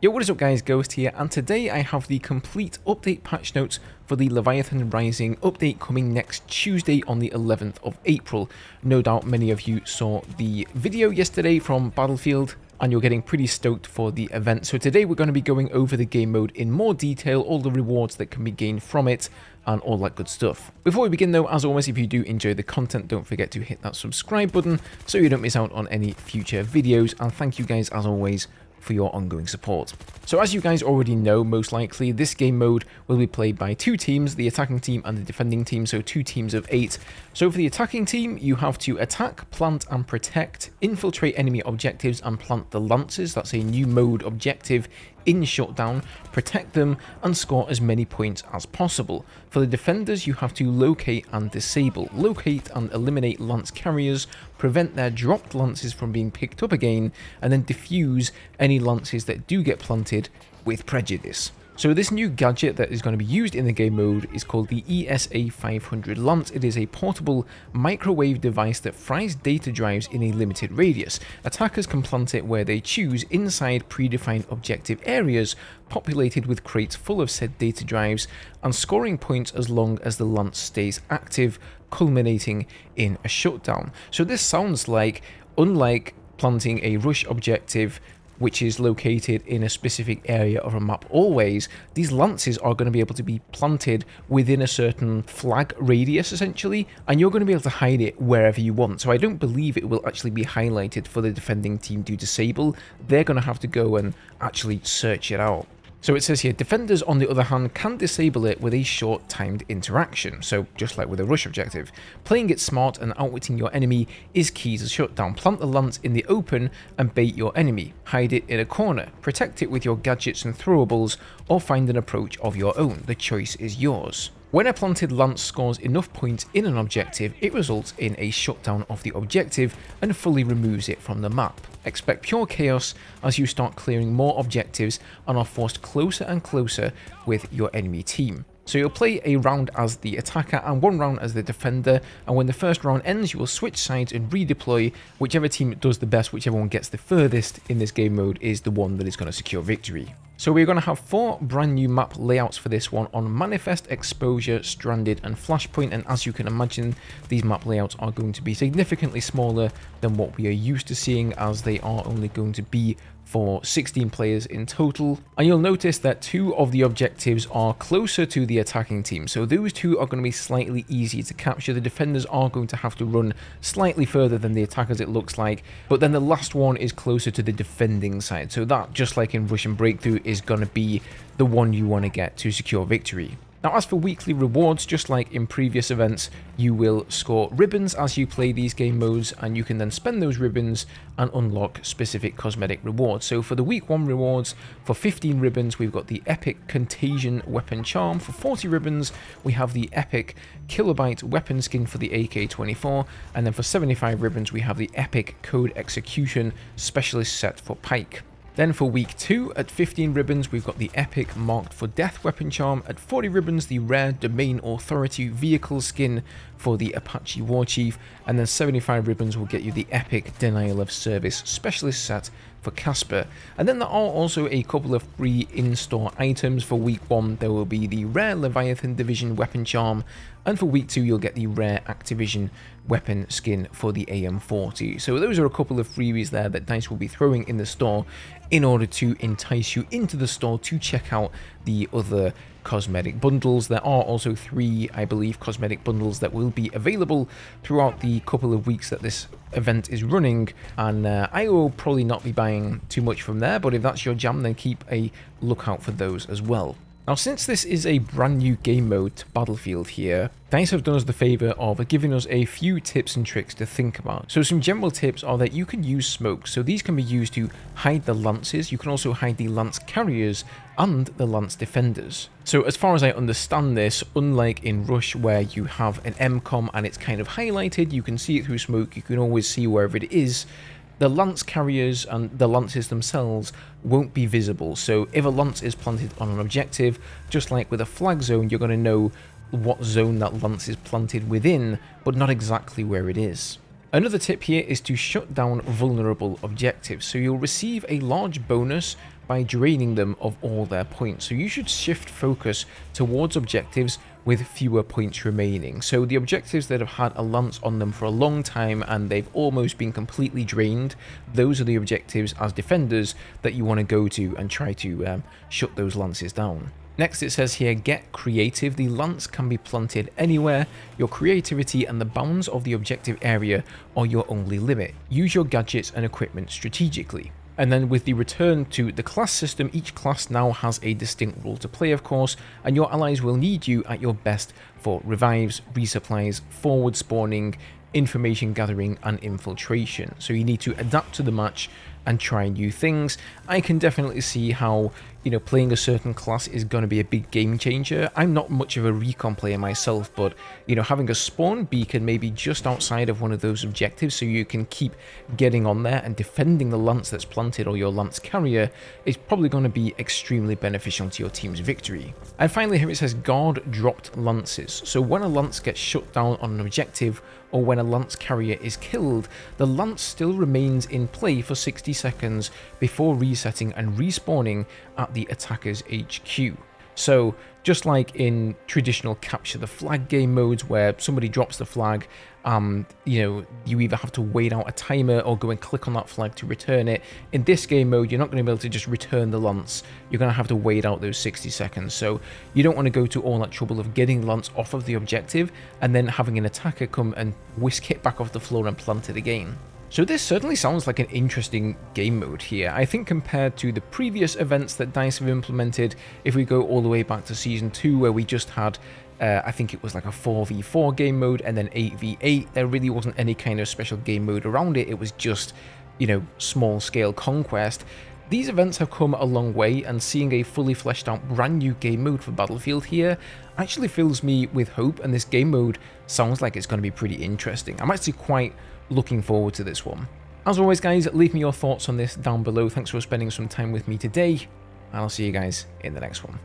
Yo, what is up guys, Ghost here, and today I have the complete update patch notes for the Leviathan Rising update coming next Tuesday on the 11th of April. No doubt many of you saw the video yesterday from Battlefield, and you're getting pretty stoked for the event. So today we're going to be going over the game mode in more detail, all the rewards that can be gained from it, and all that good stuff. Before we begin though, as always, if you do enjoy the content, don't forget to hit that subscribe button so you don't miss out on any future videos, and thank you guys as always for your ongoing support. So as you guys already know, most likely, this game mode will be played by two teams, the attacking team and the defending team, so two teams of 8. So for the attacking team, you have to attack, plant and protect, infiltrate enemy objectives and plant the lances. That's a new mode objective in Shutdown, protect them and score as many points as possible. For the defenders, you have to locate and disable, locate and eliminate lance carriers, prevent their dropped lances from being picked up again, and then defuse any lances that do get planted with prejudice. So this new gadget that is going to be used in the game mode is called the ESA 500 Lance. It is a portable microwave device that fries data drives in a limited radius. Attackers can plant it where they choose inside predefined objective areas populated with crates full of said data drives, and scoring points as long as the lance stays active, culminating in a shutdown. So this sounds like, unlike planting a rush objective which is located in a specific area of a map always, these lances are going to be able to be planted within a certain flag radius essentially, and you're going to be able to hide it wherever you want. So I don't believe it will actually be highlighted for the defending team to disable. They're going to have to go and actually search it out. So it says here, defenders on the other hand can disable it with a short timed interaction, so just like with a rush objective. Playing it smart and outwitting your enemy is key to shutdown. Plant the lance in the open and bait your enemy. Hide it in a corner. Protect it with your gadgets and throwables, or find an approach of your own. The choice is yours. When a planted lance scores enough points in an objective, it results in a shutdown of the objective and fully removes it from the map. Expect pure chaos as you start clearing more objectives and are forced closer and closer with your enemy team. So you'll play a round as the attacker and one round as the defender, and when the first round ends you will switch sides and redeploy. Whichever team does the best, whichever one gets the furthest in this game mode is the one that is going to secure victory. So we're going to have 4 brand new map layouts for this one on Manifest, Exposure, Stranded and Flashpoint, and as you can imagine, these map layouts are going to be significantly smaller than what we are used to seeing, as they are only going to be for 16 players in total. And you'll notice that 2 of the objectives are closer to the attacking team, so those 2 are going to be slightly easier to capture. The defenders are going to have to run slightly further than the attackers, it looks like, but then the last one is closer to the defending side, so that, just like in Rush and Breakthrough, is going to be the one you want to get to secure victory. Now, as for weekly rewards, just like in previous events, you will score ribbons as you play these game modes, and you can then spend those ribbons and unlock specific cosmetic rewards. So for the week 1 rewards, for 15 ribbons, we've got the epic Contagion Weapon Charm. For 40 ribbons, we have the epic Kilobyte Weapon Skin for the AK-24, and then for 75 ribbons, we have the epic Code Execution Specialist Set for Pike. Then for week 2, at 15 ribbons, we've got the epic Marked for Death Weapon Charm. At 40 ribbons, the rare Domain Authority Vehicle Skin for the Apache Warchief. And then 75 ribbons will get you the epic Denial of Service Specialist Set for Casper. And then there are also a couple of free in-store items. For week 1, there will be the rare Leviathan Division Weapon Charm, and for week 2 you'll get the rare Activision Weapon Skin for the AM40. So those are a couple of freebies there that DICE will be throwing in the store in order to entice you into the store to check out the other cosmetic bundles. There are also 3, I believe, cosmetic bundles that will be available throughout the couple of weeks that this event is running, and I will probably not be buying too much from there, but if that's your jam, then keep a lookout for those as well. Now, since this is a brand new game mode to Battlefield here, DICE have done us the favour of giving us a few tips and tricks to think about. So some general tips are that you can use smoke, so these can be used to hide the lances. You can also hide the lance carriers and the lance defenders. So as far as I understand this, unlike in Rush where you have an MCOM and it's kind of highlighted, you can see it through smoke, you can always see wherever it is. The lance carriers and the lances themselves won't be visible, so if a lance is planted on an objective, just like with a flag zone, you're going to know what zone that lance is planted within, but not exactly where it is. Another tip here is to shut down vulnerable objectives. So you'll receive a large bonus by draining them of all their points. So you should shift focus towards objectives with fewer points remaining. So the objectives that have had a lance on them for a long time and they've almost been completely drained, those are the objectives as defenders that you want to go to and try to shut those lances down. Next it says here, get creative. The lance can be planted anywhere. Your creativity and the bounds of the objective area are your only limit. Use your gadgets and equipment strategically. And then with the return to the class system, each class now has a distinct role to play, of course, and your allies will need you at your best for revives, resupplies, forward spawning, information gathering, and infiltration. So you need to adapt to the match and try new things. I can definitely see how, you know, playing a certain class is going to be a big game changer. I'm not much of a recon player myself, but, you know, having a spawn beacon maybe just outside of one of those objectives so you can keep getting on there and defending the lance that's planted or your lance carrier is probably going to be extremely beneficial to your team's victory. And finally here it says guard dropped lances. So when a lance gets shut down on an objective or when a lance carrier is killed, the lance still remains in play for 60 seconds before resetting and respawning at the attacker's HQ. So just like in traditional capture the flag game modes where somebody drops the flag, you know, you either have to wait out a timer or go and click on that flag to return it. In this game mode, you're not going to be able to just return the lance. You're going to have to wait out those 60 seconds. So you don't want to go to all that trouble of getting the lance off of the objective and then having an attacker come and whisk it back off the floor and plant it again. So this certainly sounds like an interesting game mode here. I think compared to the previous events that DICE have implemented, if we go all the way back to Season 2 where we just had, I think it was like a 4v4 game mode and then 8v8, there really wasn't any kind of special game mode around it. It was just, you know, small scale conquest. These events have come a long way, and seeing a fully fleshed out brand new game mode for Battlefield here actually fills me with hope, and this game mode sounds like it's going to be pretty interesting. I'm actually quite looking forward to this one. As always guys, leave me your thoughts on this down below. Thanks for spending some time with me today, and I'll see you guys in the next one.